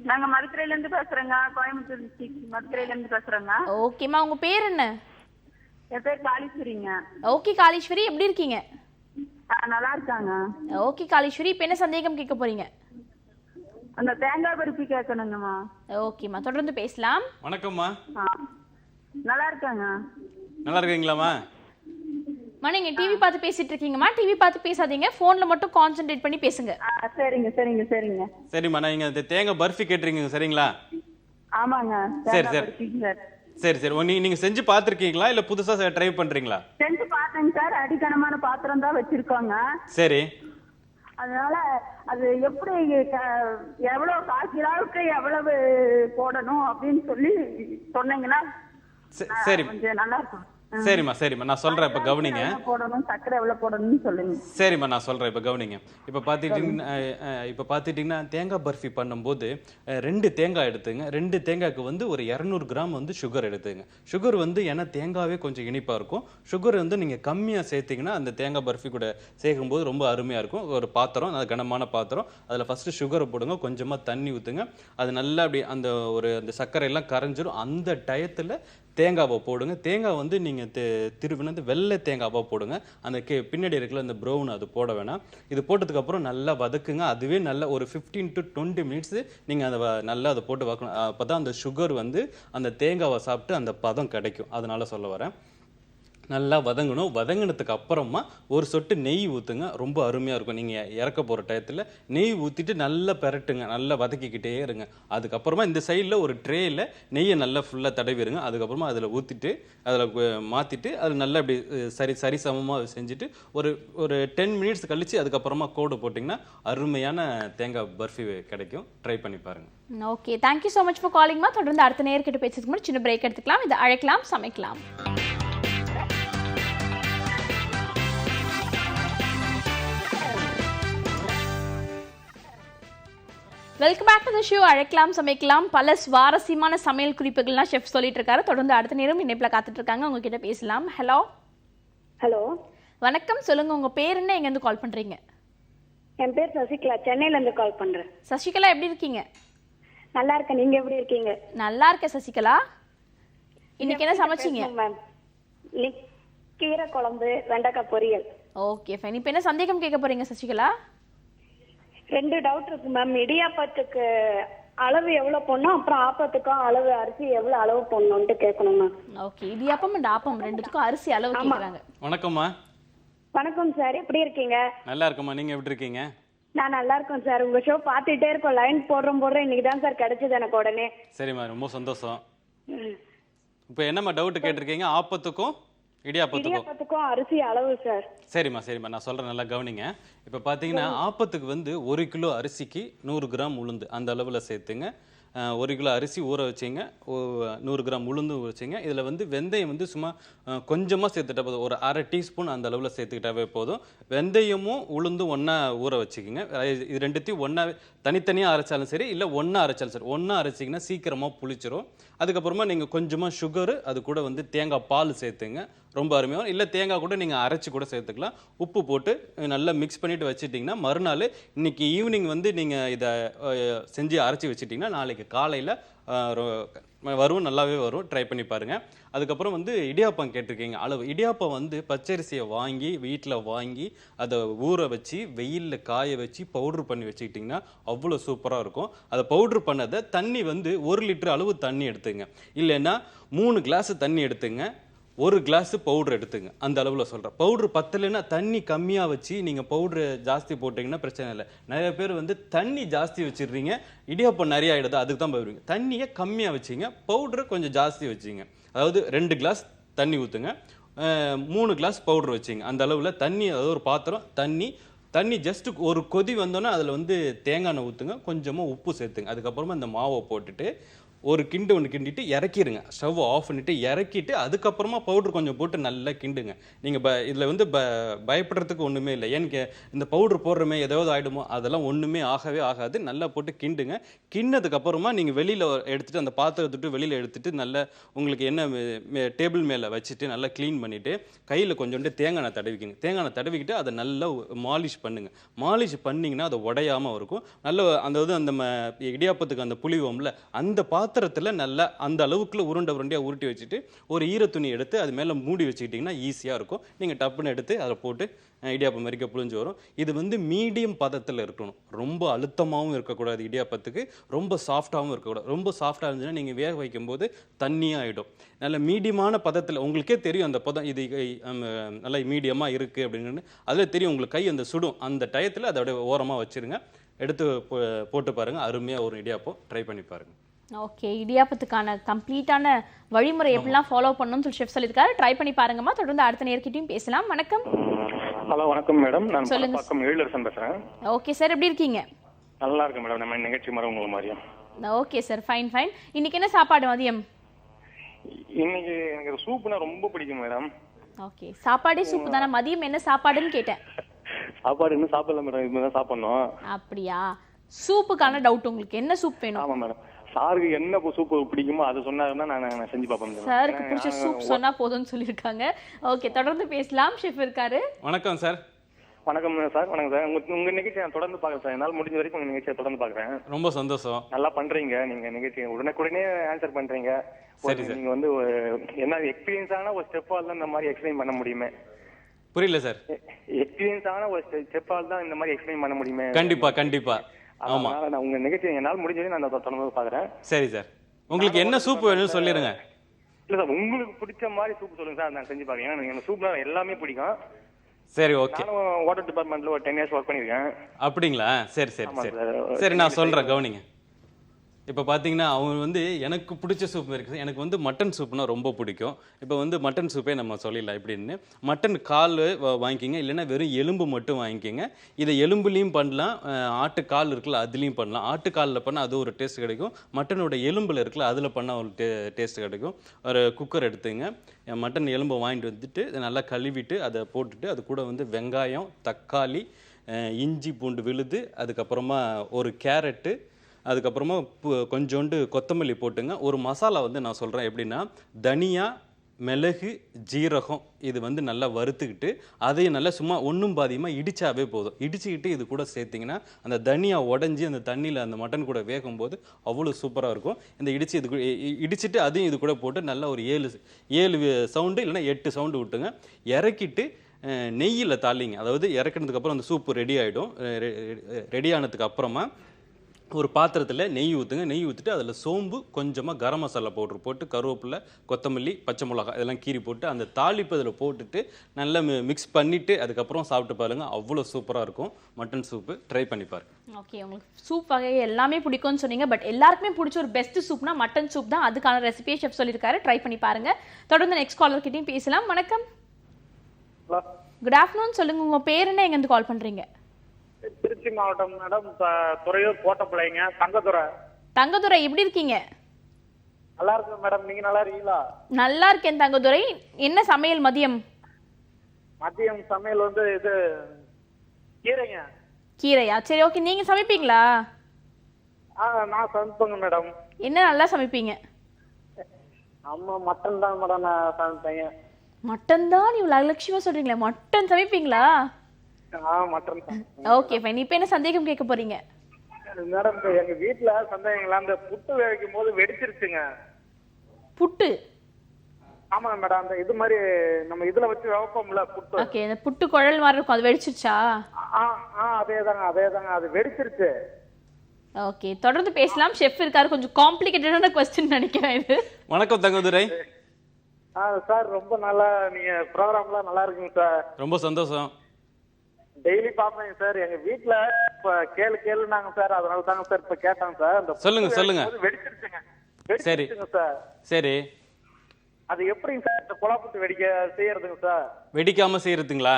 நாங்க மதுரையிலேருந்து பேசுகிறோங்க. கோயம்புத்தூர் டிஸ்ட்ரிக்ட் மதுரையிலேருந்து பேசுகிறோங்க. ஓகேம்மா, உங்கள் பேர் என்ன? என் பேர் காளீஸ்வரிங்க. ஓகே காளீஸ்வரி, எப்படி இருக்கீங்க? நல்லா இருக்காங்க. ஓகே காளீஸ்வரி, இப்போ என்ன சந்தேகம் கேட்க போறீங்க? அந்த தேங்காய் பருப்பி கேட்கணுங்கம்மா. ஓகேம்மா, தொடர்ந்து பேசலாம். வணக்கம்மா. நல்லா இருக்காங்க. நல்லா இருக்கீங்களாம்மா? நீங்க டிவி பார்த்து பேசிட்டு இருக்கீங்கம்மா. டிவி பார்த்து பேசாதீங்க, போன்ல மட்டும் கான்சென்ட்ரேட் பண்ணி பேசுங்க. சரிங்க சரிங்க சரிங்க. சரிம்மா, நான் இங்கே இந்த தேங்காய் பர்ஃபி கேட்டுருக்கீங்க சரிங்களா? ஆமாங்க. சரி. நீங்க செஞ்சு பார்த்துருக்கீங்களா இல்லை புதுசாக ட்ரை பண்றீங்களா? செஞ்சு பார்த்தேங்க சார். அடிக்கனமான பாத்திரம் தான் வச்சிருக்கோங்க. சரி. அதனால அது எப்படி எவ்வளவு காய்ச்சலாவுக்கு எவ்வளவு போடணும் அப்படின்னு சொல்லி சொன்னீங்கன்னா சரி கொஞ்சம் நல்லா இருக்கும். சரிம்மா நான் சொல்றேன். இப்போ கவனிங்க. போடணும், சக்கரை எவ்வளவு போடணும்னு சொல்லுங்க. சரிம்மா, நான் சொல்றேன். இப்போ கவனிங்க. இப்போ பார்த்துட்டிங்கன்னா தேங்காய் பர்ஃபி பண்ணும்போது 2 தேங்காய் எடுத்துங்க. 2 தேங்காய்க்கு வந்து ஒரு 200 கிராம் வந்து சுகர் எடுத்துங்க. சுகர் வந்து ஏன்னா தேங்காவே கொஞ்சம் இனிப்பாக இருக்கும். சுகர் வந்து நீங்கள் கம்மியாக சேர்த்திங்கன்னா அந்த தேங்காய் பர்ஃபி கூட சேர்க்கும்போது ரொம்ப அருமையாக இருக்கும். ஒரு பாத்திரம், அது கனமான பாத்திரம், அதில் ஃபஸ்ட்டு சுகரை போடுங்க. கொஞ்சமாக தண்ணி ஊற்றுங்க. அது நல்லா அப்படி அந்த சர்க்கரையெல்லாம் கரைஞ்சிரும். அந்த டயத்தில் தேங்காவை போடுங்க. தேங்காய் வந்து நீங்கள் திருவினது வெள்ளை தேங்காவாக போடுங்க. அந்த பின்னாடி இருக்கிற அந்த ப்ரௌன் அது போட வேணாம். இது போட்டதுக்கப்புறம் நல்லா வதக்குங்க. அதுவே நல்ல ஒரு 15 to 20 மினிட்ஸ் நீங்கள் அதை நல்லா அதை போட்டு வதக்கணும். அப்போ தான் அந்த சுகர் வந்து அந்த தேங்காவை சாப்பிட்டு அந்த பதம் கிடைக்கும். அதனால சொல்ல வரேன். நல்லா வதங்கணும். வதங்கினதுக்கு அப்புறமா ஒரு சொட்டு நெய் ஊற்றுங்க. ரொம்ப அருமையாக இருக்கும். நீங்கள் இறக்க போகிற டயத்தில் நெய் ஊற்றிட்டு நல்லா பெரட்டுங்க. நல்லா வதக்கிக்கிட்டே இருங்க. அதுக்கப்புறமா இந்த சைடில் ஒரு ட்ரேயில் நெய்யை நல்லா ஃபுல்லாக தடவிடுங்க. அதுக்கப்புறமா அதில் ஊற்றிட்டு அதில் மாற்றிட்டு அது நல்லா இப்படி சரிசமமாக செஞ்சுட்டு ஒரு 10 மினிட்ஸ் கழித்து அதுக்கப்புறமா கோடு போட்டிங்கன்னா அருமையான தேங்காய் பர்ஃபி கிடைக்கும். ட்ரை பண்ணி பாருங்கள். Okay, thank you so much for காலிங்மா. தொடர்ந்து அடுத்த நேர்கிட்ட பேசுறதுக்கு முன்னாடி சின்ன பிரேக் எடுத்துக்கலாம். இதை அழைக்கலாம் சமைக்கலாம். Welcome back to the show. அழைக்கலாம் சமைக்கலாம். பல சுவாரஸ்யமான சமையல் குறிப்புகள்லாம் ஷெஃப் சொல்லிட்டு இருக்காரு. தொடர்ந்து அடுத்த நேரம் இணைப்பில் காத்துட்டு இருக்காங்க. உங்ககிட்ட பேசலாம். ஹலோ. ஹலோ, வணக்கம். சொல்லுங்க, உங்க பேர் என்ன, எங்க இருந்து கால் பண்றீங்க? என் பேர் சசிகலா, சென்னையில இருந்து கால் பண்றேன். சசிகலா, எப்படி இருக்கீங்க? நல்லா இருக்கேன், நீங்க எப்படி இருக்கீங்க? நல்லா இருக்கேன் சசிகலா. இன்னைக்கு என்ன சமைச்சீங்க? மேம், கீரை குழம்பு, வெண்டைக்காய் பொரியல். Okay fine. இப்போ என்ன சந்தேகம் கேட்க போறீங்க சசிகலா? 2 டவுட் இருக்கு மேம். இடியாப்பத்துக்கு அளவு எவ்வளவு போடணும், அப்புறம் ஆப்பத்துக்கும் அளவு அரிசி எவ்வளவு அளவு போடணும்னு கேட்கணும் ma'am. Okay, idiyappam and appam ரெண்டுத்துக்கும் அரிசி அளவு கேக்குறாங்க. வணக்கம்மா. வணக்கம் சார், எப்படி இருக்கீங்க? நல்லா இருக்கம்மா. நீங்கள் எப்படி இருக்கீங்க? நான் நல்லா இருக்கேன் சார். உங்க ஷோ பார்த்துட்டே இருக்கோம். லைன் போடுறோம் இன்னைக்கு தான் சார் கிடைச்சது எனக்கு உடனே. சரிம்மா, ரொம்ப சந்தோஷம். இப்போ என்னம்மா டவுட் கேட்டிருக்கீங்க? ஆப்பத்துக்கும் இடியாப்பத்துக்கும் அரிசி அளவு சார். சரிம்மா நான் சொல்கிறேன், நல்லா கவனிங்க. இப்போ பார்த்தீங்கன்னா ஆப்பத்துக்கு வந்து 1 கிலோ அரிசிக்கு 100 கிராம் உளுந்து அந்த அளவில் சேர்த்துங்க. 1 கிலோ அரிசி ஊற வச்சிங்க, 100 கிராம் உளுந்து ஊற வச்சிங்க. இதில் வந்து வெந்தயம் வந்து சும்மா கொஞ்சமாக சேர்த்துட்டா போதும். ஒரு அரை டீஸ்பூன் அந்த அளவில் சேர்த்துக்கிட்டாவே போதும். வெந்தயமும் உளுந்தும் ஒன்றா ஊற வச்சுக்கிங்க. இது ரெண்டுத்தையும் ஒன்றா தனித்தனியாக அரைச்சாலும் சரி, இல்லை ஒன்றா அரைச்சாலும் சரி. ஒன்றா அரைச்சிங்கன்னா சீக்கிரமாக புளிச்சிரும். அதுக்கப்புறமா நீங்கள் கொஞ்சமாக சுகரு, அது கூட வந்து தேங்காய் பால் சேர்த்துங்க. ரொம்ப அருமையாக. இல்லை தேங்காய் கூட நீங்கள் அரைச்சி கூட சேர்த்துக்கலாம். உப்பு போட்டு நல்லா மிக்ஸ் பண்ணிவிட்டு வச்சுட்டிங்கன்னா மறுநாள் இன்னைக்கு ஈவினிங் வந்து நீங்கள் இதை செஞ்சு அரைச்சி வச்சுட்டிங்கன்னா நாளைக்கு காலையில் வரும், நல்லாவே வரும். ட்ரை பண்ணி பாருங்கள். அதுக்கப்புறம் வந்து இடியாப்பம் கேட்டிருக்கீங்க அளவு. இடியாப்பம் வந்து பச்சரிசியை வாங்கி வீட்டில் வாங்கி அதை ஊற வச்சு வெயிலில் காய வச்சு பவுட்ரு பண்ணி வச்சுக்கிட்டிங்கன்னா அவ்வளோ சூப்பராக இருக்கும். அதை பவுட்ரு பண்ணதை தண்ணி வந்து 1 லிட்டர் அளவு தண்ணி எடுத்துங்க. இல்லைன்னா 3 கிளாஸ் தண்ணி எடுத்துங்க. 1 கிளாஸ் பவுட்ரு எடுத்துங்க. அந்த அளவில் சொல்கிறேன். பவுட்ரு பத்தலைன்னா தண்ணி கம்மியாக வச்சு நீங்கள் பவுட்ரு ஜாஸ்தி போட்டிங்கன்னா பிரச்சனை இல்லை. நிறைய பேர் வந்து தண்ணி ஜாஸ்தி வச்சிடுறீங்க, இடியாப்பம் நிறைய ஆகிடுது, அதுக்கு தான் போயிடுவீங்க. தண்ணியை கம்மியாக வச்சிங்க, பவுட்ரு கொஞ்சம் ஜாஸ்தி வச்சிங்க. அதாவது 2 கிளாஸ் தண்ணி ஊற்றுங்க, 3 கிளாஸ் பவுட்ரு வச்சிங்க. அந்த அளவில் தண்ணி, அதாவது ஒரு பாத்திரம் தண்ணி ஜஸ்ட் ஒரு கொதி வந்தோன்னா அதில் வந்து தேங்காய் எண்ணெய் ஊற்றுங்க, கொஞ்சமாக உப்பு சேர்த்துங்க. அதுக்கப்புறமா இந்த மாவை போட்டுட்டு ஒரு ஒன்று கிண்டிட்டு இறக்கிடுங்க. ஸ்டவ் ஆஃப் பண்ணிவிட்டு இறக்கிட்டு அதுக்கப்புறமா பவுட்ரு கொஞ்சம் போட்டு நல்லா கிண்டுங்க. நீங்கள் இதில் வந்து பயப்படுறதுக்கு ஒன்றுமே இல்லை. ஏன்னு இந்த பவுட்ரு போடுறமே ஏதாவது ஆகிடுமோ, அதெல்லாம் ஒன்றுமே ஆகவே ஆகாது. நல்லா போட்டு கிண்டுங்க. கிண்ணதுக்கப்புறமா நீங்கள் வெளியில் எடுத்துகிட்டு அந்த பாத்திரத்துட்டு வெளியில் எடுத்துகிட்டு நல்லா உங்களுக்கு என்ன டேபிள் மேலே வச்சுட்டு நல்லா க்ளீன் பண்ணிவிட்டு கையில் கொஞ்சோண்டு தேங்காய் எண்ணெய் தடவிக்குங்க. தேங்காய் எண்ணெய் தடவிக்கிட்டு அதை நல்லா மாலிஷ் பண்ணுங்கள். மாலிஷ் பண்ணிங்கன்னா அது உடையாமல் இருக்கும். நல்ல அந்த இடியாப்பத்துக்கு அந்த புளிவோம்ல, அந்த பாத்திரத்தில் நல்லா அந்த அளவுக்குள்ள உருண்டையாக உருட்டி வச்சுட்டு ஒரு ஈரத்துணி எடுத்து அது மேலே மூடி வச்சுக்கிட்டிங்கன்னா ஈஸியாக இருக்கும். நீங்கள் டப்புன்னு எடுத்து அதை போட்டு இடியாப்பம் மறிக்க புளிஞ்சு வரும். இது வந்து மீடியம் பதத்தில் இருக்கணும். ரொம்ப அழுத்தமாகவும் இருக்கக்கூடாது இடியாப்பத்துக்கு, ரொம்ப சாஃப்டாகவும் இருக்கக்கூடாது. ரொம்ப சாஃப்டாக இருந்துச்சுன்னா நீங்கள் வேக வைக்கும்போது தண்ணியாக ஆகிடும். நல்ல மீடியமான பதத்தில் உங்களுக்கே தெரியும் அந்த பதம் இது நல்லா மீடியமாக இருக்குது அப்படின்னு. அதில் தெரியும் உங்களுக்கு கை அந்த சுடும். அந்த டயத்தில் அதோட ஓரமாக வச்சுருங்க. எடுத்து போட்டு பாருங்கள், அருமையாக ஒரு இடியாப்பம் ட்ரை பண்ணி பாருங்கள். ஓகே, இடியாப்பத்துக்கான கம்ப்ளீட்டான வழிமுறை எப்படிலாம் ஃபாலோ பண்ணணும்னு சொல்லி ஷெஃப் சொல்லியிருக்காரு. ட்ரை பண்ணி பாருங்கம்மா. தொடர்ந்து அடுத்த நேர்கிட்டையும் பேசலாம். வணக்கம். ஹலோ, வணக்கம் மேடம். நான் பக்கம் எழிலரசன் பேசுறேன். ஓகே சார், எப்படி இருக்கீங்க? நல்லா இருக்கேன் மேடம். நம்ம நிகழ்ச்சி மாதிரி உங்களை மாதிரியும். Okay sir, fine. இன்னைக்கு என்ன சாப்பாடு மதியம்? இன்னைக்கு எனக்கு சூப்புனா ரொம்ப பிடிக்கும் மேடம். ஓகே, சாப்பாடே சூப்பு தானே. மதியம் என்ன சாப்பாடுன்னு கேட்டேன். சாப்பாடு இன்னும் சாப்பிடல மேடம், இதுதான் சாப்பிடணும். அப்படியா? சூப்புக்கான டவுட் உங்களுக்கு, என்ன சூப் வேணும்? ஆமா மேடம். சாருக்கு என்ன சூப்பு பிடிக்குமோ அதை சொன்னாருன்னா நான் செஞ்சு பார்ப்பேன். சாருக்கு பிடிச்ச சூப் சொன்னா போதும்னு சொல்லியிருக்காங்க. ஓகே, தொடர்ந்து பேசலாம். ஷெஃப் இருக்காரு. வணக்கம் சார். வணக்கம் சார். வணக்கம் சார். உங்க நிகழ்ச்சியை நான் தொடர்ந்து பாக்குறேன் சார். என்னால் முடிஞ்ச வரைக்கும் உங்க நிகழ்ச்சியை தொடர்ந்து பாக்குறேன். ரொம்ப சந்தோஷம். நல்லா பண்றீங்க நீங்க நிகழ்ச்சி, உடனே ஆன்சர் பண்றீங்க. சரி சார். நீங்க வந்து என்ன எக்ஸ்பீரியன்ஸ் ஆன ஒரு ஸ்டெப்பால் தான் இந்த மாதிரி எக்ஸ்பிளைன் பண்ண முடியுமே. புரியல சார். எக்ஸ்பீரியன்ஸ் ஆன ஒரு ஸ்டெப்பால் தான் இந்த மாதிரி எக்ஸ்பிளைன் பண்ண முடியுமே. கண்டிப்பா கண்டிப்பா. ஆமா, அதனால நான் உங்க நிகழ்ச்சியை என்னால் முடிஞ்ச வரைக்கும் நான் தொடர்ந்து பாக்குறேன். சரி சார். உங்களுக்கு என்ன சூப் வேணும்னு சொல்லிருங்க. இல்ல சார், உங்களுக்கு பிடிச்ச மாதிரி சூப் சொல்லுங்க சார், நான் செஞ்சு பாக்குறேன். ஏன்னா எனக்கு சூப்ல எல்லாமே பிடிக்கும். சரி, ஓகே. நானும் வாட்டர் டிபார்ட்மெண்ட்ல ஒரு 10 years ஒர்க் பண்ணிருக்கேன். அப்படிங்களா? சரி சரி ஆமா சரி சார். சரி, நான் சொல்றேன் கவனிங்க. இப்போ பார்த்தீங்கன்னா அவங்க வந்து எனக்கு பிடிச்ச சூப் இருக்குது. எனக்கு வந்து மட்டன் சூப்னா ரொம்ப பிடிக்கும். இப்போ வந்து மட்டன் சூப்பே நம்ம சொல்லிடலாம் எப்படின்னு. மட்டன் கால் வாங்கிக்கிங்க, இல்லைன்னா வெறும் எலும்பு மட்டும் வாங்கிக்கிங்க. இதை எலும்புலையும் பண்ணலாம், ஆட்டுக்கால் இருக்குல்ல அதுலேயும் பண்ணலாம். ஆட்டுக்காலில் பண்ணால் அது ஒரு டேஸ்ட் கிடைக்கும், மட்டனோட எலும்பில் இருக்குல்ல அதில் பண்ணால் ஒரு டேஸ்ட் கிடைக்கும். ஒரு குக்கர் எடுத்துங்க, மட்டன் எலும்பை வாங்கிட்டு வந்துட்டு நல்லா கழுவிட்டு அதை போட்டுட்டு அது கூட வந்து வெங்காயம், தக்காளி, இஞ்சி பூண்டு விழுது, அதுக்கப்புறமா ஒரு கேரட்டு, அதுக்கப்புறமா கொஞ்சோண்டு கொத்தமல்லி போட்டுங்க. ஒரு மசாலா வந்து நான் சொல்கிறேன் எப்படின்னா, தனியா, மிளகு, ஜீரகம் இது வந்து நல்லா வறுத்துக்கிட்டு அதையும் நல்லா சும்மா ஒன்றும் பாதியமாக இடித்தாவே போதும். இடிச்சுக்கிட்டு இது கூட சேர்த்திங்கன்னா அந்த தனியா உடஞ்சி அந்த தண்ணியில் அந்த மட்டன் கூட வேகும்போது அவ்வளோ சூப்பராக இருக்கும். இந்த இடிச்சிட்டு அதையும் இது கூட போட்டு நல்லா ஒரு 7 சவுண்டு இல்லைன்னா 8 சவுண்டு விட்டுங்க. இறக்கிட்டு நெய்யில் தாளிங்க. அதாவது இறக்கினதுக்கப்புறம் அந்த சூப்பு ரெடி ஆகிடும். ரெடி ஆனதுக்கு அப்புறமா ஒரு பாத்திரத்தில் நெய் ஊற்றுங்க. நெய் ஊற்றிட்டு அதில் சோம்பு, கொஞ்சமாக கரம் மசாலா பவுட்ரு போட்டு, கருவேப்பிலை, கொத்தமல்லி, பச்சை மிளகாய் இதெல்லாம் கீறி போட்டு அந்த தாளிப்பு அதில் போட்டுட்டு நல்லா மிக்ஸ் பண்ணிவிட்டு அதுக்கப்புறம் சாப்பிட்டு பாருங்கள். அவ்வளோ சூப்பராக இருக்கும் மட்டன் சூப்பு. ட்ரை பண்ணி பாருங்க. ஓகே, உங்களுக்கு சூப் வகை எல்லாமே பிடிக்கும்னு சொன்னீங்க. பட் எல்லாருக்குமே பிடிச்ச ஒரு பெஸ்ட் சூப்னா மட்டன் சூப் தான். அதுக்கான ரெசிபியை ஷெஃப் சொல்லியிருக்காரு. ட்ரை பண்ணி பாருங்க. தொடர்ந்து நெக்ஸ்ட் காலர் கிட்டையும் பேசலாம். வணக்கம். Good afternoon. சொல்லுங்க, உங்க பேர் என்ன, எங்கேருந்து கால் பண்றீங்க? திருச்சி மாவட்டம் மேடம், துறையூர் கோட்டப்பிள்ளைங்க. தங்கதுரை. தங்கதுரை, எப்படி இருக்கீங்க? நல்லா இருக்கு மேடம், நீங்க நல்லா இருக்கீங்களா? நல்லா இருக்கேன் தங்கதுரை. என்ன சமையல் மதியம்? மதியம் சமையல் வந்து இது கீரைங்க. கீரையா? சரி, ஓகே. நீங்க சமைப்பீங்களா? நான் சமைப்பேங்க மேடம். என்ன நல்லா சமைப்பீங்க? அம்மா மட்டன் தான் மேடம் நான் சமைப்பேங்க. மட்டன் தான்? இவ்வளவு அலட்சியமா சொல்றீங்களே, மட்டன் சமைப்பீங்களா? மட்டன் தான். Okay fine. இப்போ என்ன சந்தேகம் கேட்க போறீங்க? மேடம், எங்க வீட்டுல சந்தேகங்களா, அந்த புட்டு வேவிக்கும் போது வெடிச்சிருச்சுங்க. புட்டு? ஆமாங்க மேடம், அந்த இது மாதிரி நம்ம இதுல வச்சு வைப்போம்ல புட்டு. ஓகே, அந்த புட்டு குழல் மாதிரி இருக்கும், அது வெடிச்சிருச்சா? அதேதாங்க அது வெடிச்சிருச்சு. ஓகே, தொடர்ந்து பேசலாம். ஷெஃப் இருக்காரு. கொஞ்சம் காம்ப்ளிகேட்டடான क्वेश्चन நினைக்கிறேன் இது. வணக்கம் தங்கதுரை. சார், ரொம்ப நல்லா நீங்க ப்ரோக்ராம்லாம் நல்லா இருக்குங்க சார். ரொம்ப சந்தோஷம். டெய்லி பாப்பேங்க சார். எங்க வீட்ல இப்ப கேளுனாங்க சார், அதனால தாங்க சார் இப்ப கேட்டாங்க சார். அந்த சொல்லுங்க. வெடிச்சிருச்சுங்க சார். சரி, அது எப்படிங்க சார் இந்த குழாப்புட்டு செய்யறதுங்க சார்? வெடிக்காம செய்யறதுங்களா?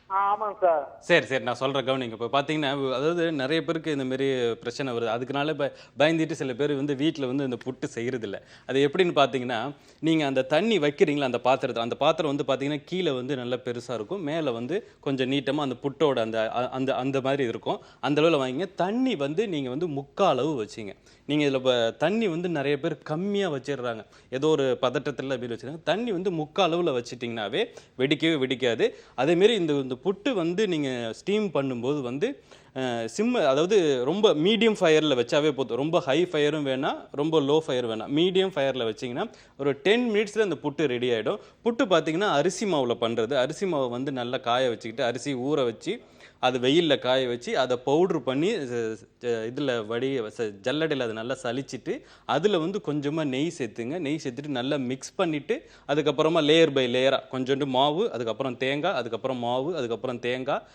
ஆமாங்க சார். சரி, நான் சொல்கிறேன் கவனிங்க. இப்போ பார்த்தீங்கன்னா, அதாவது நிறைய பேருக்கு இந்த மாதிரி பிரச்சனை வருது. அதுக்குனால இப்போ பயந்துட்டு சில பேர் வந்து வீட்டில் வந்து இந்த புட்டு செய்கிறதில்ல. அது எப்படின்னு பார்த்தீங்கன்னா, நீங்கள் அந்த தண்ணி வைக்கிறீங்களா அந்த பாத்திரத்தை, அந்த பாத்திரம் வந்து பார்த்தீங்கன்னா கீழே வந்து நல்லா பெருசாக இருக்கும், மேலே வந்து கொஞ்சம் நீட்டமாக அந்த புட்டோட அந்த அந்த அந்த மாதிரி இருக்கும். அந்த அளவில் வாங்கிங்க. தண்ணி வந்து நீங்கள் வந்து 3/4 அளவு வச்சிங்க. நீங்கள் இதில் இப்போ தண்ணி வந்து நிறைய பேர் கம்மியாக வச்சிடுறாங்க, ஏதோ ஒரு பதட்டத்தில் அப்படி வச்சுருக்காங்க. தண்ணி வந்து 3/4 அளவில் வச்சிட்டிங்கனாவே வெடிக்காது. அதேமாரி இந்த புட்டு வந்து நீங்கள் ஸ்டீம் பண்ணும்போது வந்து அதாவது ரொம்ப மீடியம் ஃபயரில் வச்சாவே போதும். ரொம்ப ஹை ஃபயரும் வேணாம், ரொம்ப லோ ஃபயர் வேணாம். மீடியம் ஃபயரில் வச்சிங்கன்னா ஒரு 10 மினிட்ஸில் அந்த புட்டு ரெடி ஆகிடும். புட்டு பார்த்தீங்கன்னா அரிசி மாவில் பண்ணுறது. அரிசி மாவை வந்து நல்லா காய வச்சுக்கிட்டு, அரிசி ஊற வச்சு அது வெயிலில் காய வச்சு அதை பவுட்ரு பண்ணி இதில் ஜல்லடையில் அதை நல்லா சலிச்சிட்டு அதில் வந்து கொஞ்சமாக நெய் சேர்த்துங்க. நெய் சேர்த்துட்டு நல்லா மிக்ஸ் பண்ணிவிட்டு அதுக்கப்புறமா லேயர் பை லேயராக கொஞ்சோண்டு மாவு, அதுக்கப்புறம் தேங்காய், அதுக்கப்புறம் மாவு, அதுக்கப்புறம் தேங்காய்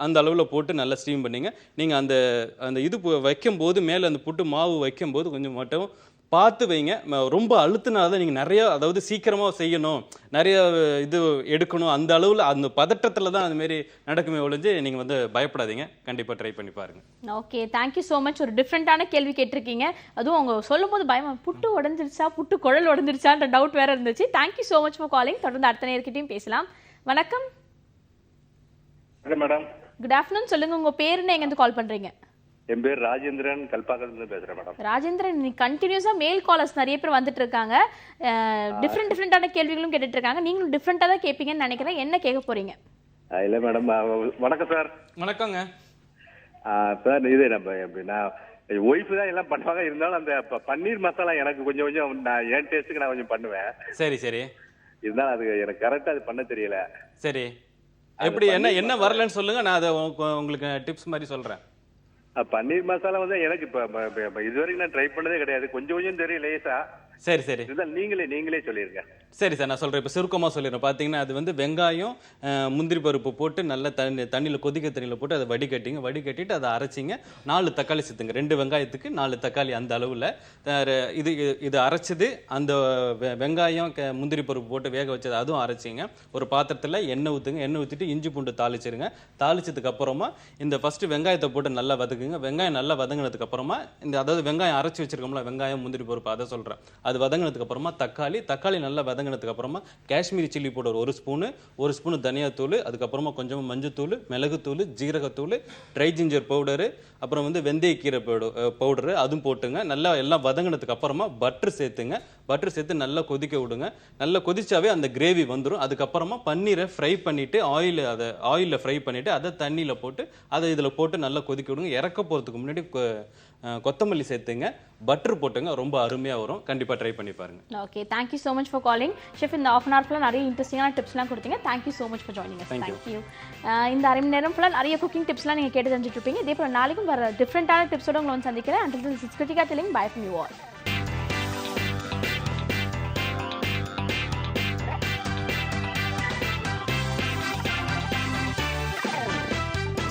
அந்த அளவில் போட்டு நல்லா ஸ்டீம் பண்ணிங்க. நீங்கள் அந்த இது வைக்கும்போது மேலே அந்த புட்டு மாவு வைக்கும்போது கொஞ்சம் மட்டும் பார்த்து வைங்க. ரொம்ப அழுத்தினாதான் நீங்கள் நிறையா, அதாவது சீக்கிரமாக செய்யணும், நிறைய இது எடுக்கணும், அந்த அளவில் அந்த பதட்டத்தில் தான் அதுமாரி நடக்குமே ஒழிஞ்சு நீங்கள் வந்து பயப்படாதீங்க. கண்டிப்பாக ட்ரை பண்ணி பாருங்கள். Okay, thank you so much. ஒரு டிஃப்ரெண்ட்டான கேள்வி கேட்டிருக்கீங்க. அதுவும் அவங்க சொல்லும் போது பயமா, புட்டு உடஞ்சிருச்சா, புட்டு குழல் உடஞ்சிருச்சான்ற டவுட் வேற இருந்துச்சு. Thank you so much for calling. தொடர்ந்து அடுத்த நேர்கிட்டையும் பேசலாம். வணக்கம் மேடம். Good afternoon. சொல்லுங்க, உங்க பேர் என்ன, எங்கேருந்து கால் பண்றீங்க? என் பேர் ராஜேந்திரன், கல்பாக்கத்துல பேசுறேன் மேடம். ராஜேந்திரன், நீ கண்டினியூஸா மெயில் காலர்ஸ் நிறைய பேர் வந்துட்டு இருக்காங்க. டிஃப்ரெண்டான கேள்விகளும் கேட்டுட்டு இருக்காங்க. நீங்களும் டிஃப்ரெண்டா தான் கேட்பீங்கன்னு நினைக்கிறேன். என்ன கேட்க போறீங்க? இல்ல மேடம், வணக்கம் சார். வணக்கங்க. சார் இது நம்ம எப்படின்னா ஒய்ஃப் தான் எல்லாம் பண்ணுவாங்க, இருந்தாலும் அந்த பன்னீர் மசாலா எனக்கு கொஞ்சம் கொஞ்சம் நான் என் டேஸ்ட்டுக்கு நான் கொஞ்சம் பண்ணுவேன். சரி சரி. இருந்தாலும் அது எனக்கு கரெக்டா அது பண்ண தெரியல. சரி, எப்படி என்ன வரலன்னு சொல்லுங்க, நான் அதை உங்களுக்கு டிப்ஸ் மாதிரி சொல்றேன். பன்னீர் மசாலா வந்து எனக்கு இப்ப இதுவரைக்கும் நான் ட்ரை பண்ணதே கிடையாது. கொஞ்சம் கொஞ்சம் தெரியும் லேசா. சரி சரி. நீங்களே சொல்லிருங்க. சரி சார், நான் சொல்கிறேன். இப்போ சுருக்கமாக சொல்லிடுறேன். பார்த்தீங்கன்னா அது வந்து வெங்காயம், முந்திரி பருப்பு போட்டு நல்ல தண்ணியில் கொதிக்க தண்ணியில் போட்டு அதை வடிகட்டிட்டு அதை அரைச்சிங்க. 4 தக்காளி சேர்த்துங்க. 2 வெங்காயத்துக்கு 4 தக்காளி அந்த அளவில். இது அரைச்சது அந்த வெங்காயம் முந்திரி பருப்பு போட்டு வேக வச்சது அதுவும் அரைச்சிங்க. ஒரு பாத்திரத்தில் எண்ணெய் ஊற்றுங்க. எண்ணெய் ஊற்றிட்டு இஞ்சி பூண்டு தாளிச்சிருங்க. தாளிச்சதுக்கு அப்புறமா இந்த ஃபஸ்ட்டு வெங்காயத்தை போட்டு நல்லா வதக்குங்க. வெங்காயம் நல்லா வதங்கினதுக்கு அப்புறமா அதாவது வெங்காயம் அரைச்சி வச்சிருக்கோம்ல, வெங்காயம் முந்திரி பருப்பு அதை சொல்கிறேன். அது வதங்கினதுக்கு அப்புறமா தக்காளி நல்லா வதங்கினதுக்கு அப்புறமா காஷ்மீரி சில்லி பவுடர் 1 ஸ்பூன் தனியாத்தூள், அதுக்கப்புறமா கொஞ்சமாக மஞ்சத்தூள், மிளகுத்தூள், ஜீரகத்தூள், ட்ரை ஜிஞ்சர் பவுடரு, அப்புறம் வந்து வெந்தயக்கீரை பவுடரு அதுவும் போட்டுங்க. நல்லா எல்லாம் வதங்கினதுக்கு அப்புறமா பட்டர் சேர்த்துங்க. பட்டர் சேர்த்து நல்லா கொதிக்க விடுங்க. நல்லா கொதிச்சாவே அந்த கிரேவி வந்துடும். அதுக்கப்புறமா பன்னீரை ஃப்ரை பண்ணிட்டு ஆயிலில் ஃப்ரை பண்ணிட்டு அதை தண்ணியில் போட்டு அதை இதில் போட்டு நல்லா கொதிக்க விடுங்க. இறக்க போகிறதுக்கு முன்னாடி கொத்தமல்லி சேர்த்துங்க. பட்டர் போட்டுங்க. ரொம்ப அருமையாக வரும். கண்டிப்பாக ட்ரை பண்ணி பாருங்க. Okay, thank you so much for calling chef. இந்த ½ hour ஃபுல்லாக நிறைய இன்ட்ரெஸ்டிங்கான டிப்ஸ்லாம் கொடுத்தீங்க. Thank you so much for joining. Thank you. இந்த அரை மணி நேரம் ஃபுல்லாக நிறைய குக்கிங் டிப்ஸ்லாம் நீங்கள் கேட்டு தெரிஞ்சுட்டு இருப்பீங்க. இதே போல் நாளைக்கும் வர டிஃப்ரெண்ட்டான டிப்ஸோட உங்களை வந்து சந்திக்கிறேன். Until then, this is Kritika telling bye from you all.